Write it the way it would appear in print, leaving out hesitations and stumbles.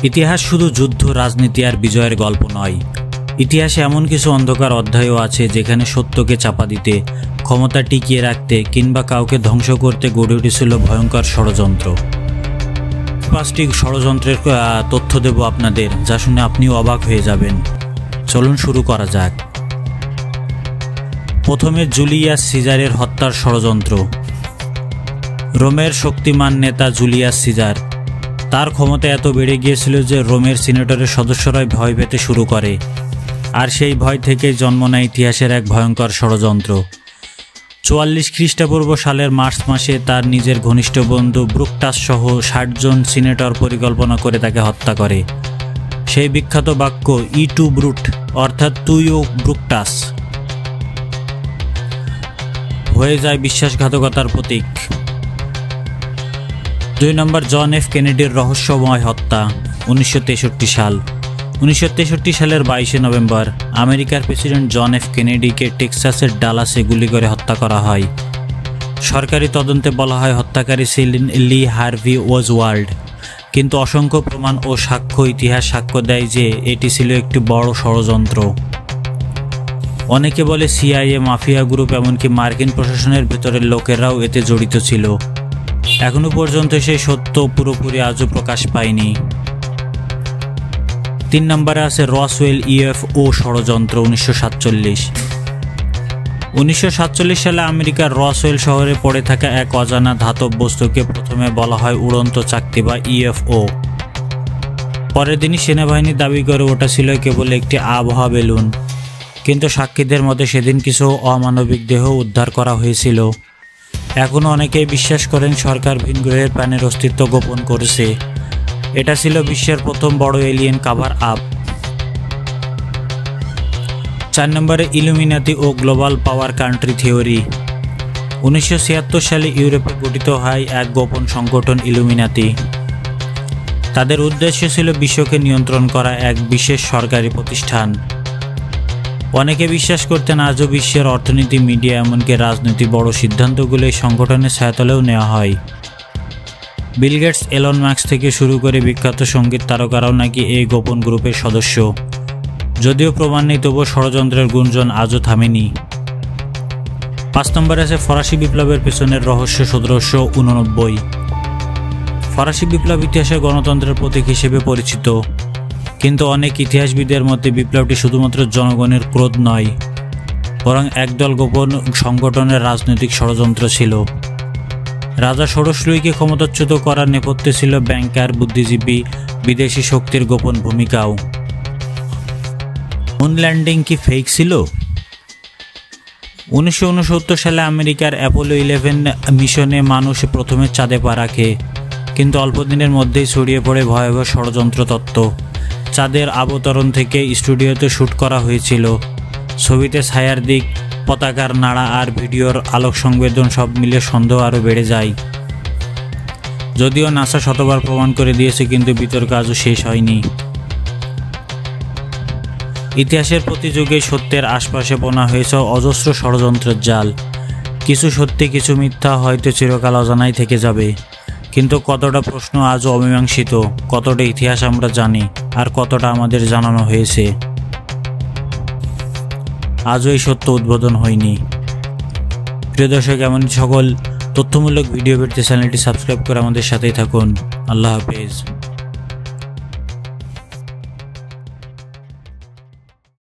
ইতিহাস শুধু যুদ্ধ, রাজনীতি আর বিজয়ের গল্প নয়। ইতিহাসে এমন কিছু অন্ধকার অধ্যায়ও আছে যেখানে সত্যকে চাপা দিতে, ক্ষমতা টিকিয়ে রাখতে কিংবা কাউকে ধ্বংস করতে গড়ে উঠেছিল ভয়ঙ্কর ষড়যন্ত্র। 5টি ষড়যন্ত্রের তথ্য দেব আপনাদের, যা শুনে আপনিও অবাক হয়ে যাবেন। চলুন শুরু করা যাক। প্রথমে জুলিয়াস সিজারের হত্যার ষড়যন্ত্র। রোমের শক্তিমান নেতা জুলিয়াস সিজার, তার ক্ষমতা এত বেড়ে গিয়েছিল যে রোমের সিনেটরের সদস্যরাই ভয় পেতে শুরু করে, আর সেই ভয় থেকেই জন্ম নেয় ইতিহাসের এক ভয়ঙ্কর ষড়যন্ত্র। 44 খ্রিস্টপূর্ব সালের মার্চ মাসে তার নিজের ঘনিষ্ঠ বন্ধু ব্রুকটাস সহ 60 জন সিনেটর পরিকল্পনা করে তাকে হত্যা করে। সেই বিখ্যাত বাক্য ই টু ব্রুট, অর্থাৎ তুইও ব্রুকটাস, হয়ে যায় বিশ্বাসঘাতকতার প্রতীক। 2 নম্বর, জন এফ কেনেডির রহস্যময় হত্যা। 1963 সাল। 1963 সালের 22 নভেম্বর আমেরিকার প্রেসিডেন্ট জন এফ কেনেডিকে টেক্সাসের ডালাসে গুলি করে হত্যা করা হয়। সরকারি তদন্তে বলা হয় হত্যাকারী ছিলেন লি হার্ভি ওজওয়াল্ড, কিন্তু অসংখ্য প্রমাণ ও ইতিহাস সাক্ষ্য দেয় যে এটি ছিল একটি বড় ষড়যন্ত্র। অনেকে বলে সিআইএ, মাফিয়া গ্রুপ, এমনকি মার্কিন প্রশাসনের ভেতরের লোকেরাও এতে জড়িত ছিল। এখনো পর্যন্ত সেই সত্য পুরোপুরি আজও প্রকাশ পায়নি। 3 নম্বরে আছে রসওয়েল ইউএফও ষড়যন্ত্র। 1947 সালে আমেরিকার রসওয়েল শহরে পড়ে থাকা এক অজানা ধাতব বস্তুকে প্রথমে বলা হয় উড়ন্ত চাকতি বা ইউএফও। পরের দিনই সেনাবাহিনী দাবি করে ওটা ছিল কেবল একটি আবহাওয়া বেলুন, কিন্তু সাক্ষীদের মতে সেদিন কিছু অমানবিক দেহ উদ্ধার করা হয়েছিল। এখনও অনেকেই বিশ্বাস করেন সরকার ভিন গ্রহের প্রাণের অস্তিত্ব গোপন করেছে। এটা ছিল বিশ্বের প্রথম বড় এলিয়েন কাভার আপ। 4 নম্বরে ইলুমিনাতি ও গ্লোবাল পাওয়ার কান্ট্রি থিওরি। 1976 সালে ইউরোপে গঠিত হয় এক গোপন সংগঠন ইলুমিনাতি। তাদের উদ্দেশ্য ছিল বিশ্বকে নিয়ন্ত্রণ করা এক বিশেষ সরকারি প্রতিষ্ঠান। অনেকে বিশ্বাস করতেন আজও বিশ্বের অর্থনীতি, মিডিয়া, এমনকি রাজনীতি বড় সিদ্ধান্তগুলো এই সংগঠনের ছায়াতলেও নেওয়া হয়। বিল গেটস, এলন মাস্ক থেকে শুরু করে বিখ্যাত সঙ্গীত তারকারাও নাকি এই গোপন গ্রুপের সদস্য। যদিও প্রমাণ নেই, তবুও ষড়যন্ত্রের গুঞ্জন আজও থামেনি। 5 নম্বরে আছে ফরাসি বিপ্লবের পেছনের রহস্য। 1789। ফরাসি বিপ্লব ইতিহাসে গণতন্ত্রের প্রতীক হিসেবে পরিচিত, কিন্তু অনেক ইতিহাসবিদের মতে বিপ্লবটি শুধুমাত্র জনগণের ক্রোধ নয়, বরং একদল গোপন সংগঠনের রাজনৈতিক ষড়যন্ত্র ছিল। রাজা ষোড়শ লুইকে ক্ষমতাচ্যুত করার নেপথ্যে ছিল ব্যাংকার, বুদ্ধিজীবী, বিদেশি শক্তির গোপন ভূমিকাও। মুন ল্যান্ডিং কি ফেক ছিল? 1969 সালে আমেরিকার অ্যাপোলো 11 মিশনে মানুষ প্রথমে চাঁদে পা রাখে, কিন্তু অল্প দিনের মধ্যেই ছড়িয়ে পড়ে ভয়াবহ ষড়যন্ত্র তত্ত্ব। চাঁদের অবতরণ থেকে স্টুডিওতে শ্যুট করা হয়েছিল। ছবিতে ছায়ার দিক, পতাকার নাড়া আর ভিডিওর আলোক সংবেদন সব মিলে সন্দেহ আরও বেড়ে যায়। যদিও নাসা শতবার প্রমাণ করে দিয়েছে, কিন্তু বিতর্ক আজও শেষ হয়নি। ইতিহাসের প্রতি যুগে সত্যের আশপাশে বোনা হয়েছে অজস্র ষড়যন্ত্রের জাল। কিছু সত্যি, কিছু মিথ্যা হয়তো চিরকাল অজানাই থেকে যাবে, কিন্তু কতটা প্রশ্ন আজও অমীমাংসিত, কতটা ইতিহাস আমরা জানি, আর কতটা আমাদের জানানো হয়েছে, আজও এই সত্য উদ্বোধন হয়নি। প্রিয় দর্শক, এমন সকল তথ্যমূলক ভিডিও পেতে চ্যানেলটি সাবস্ক্রাইব করে আমাদের সাথেই থাকুন। আল্লাহ হাফেজ।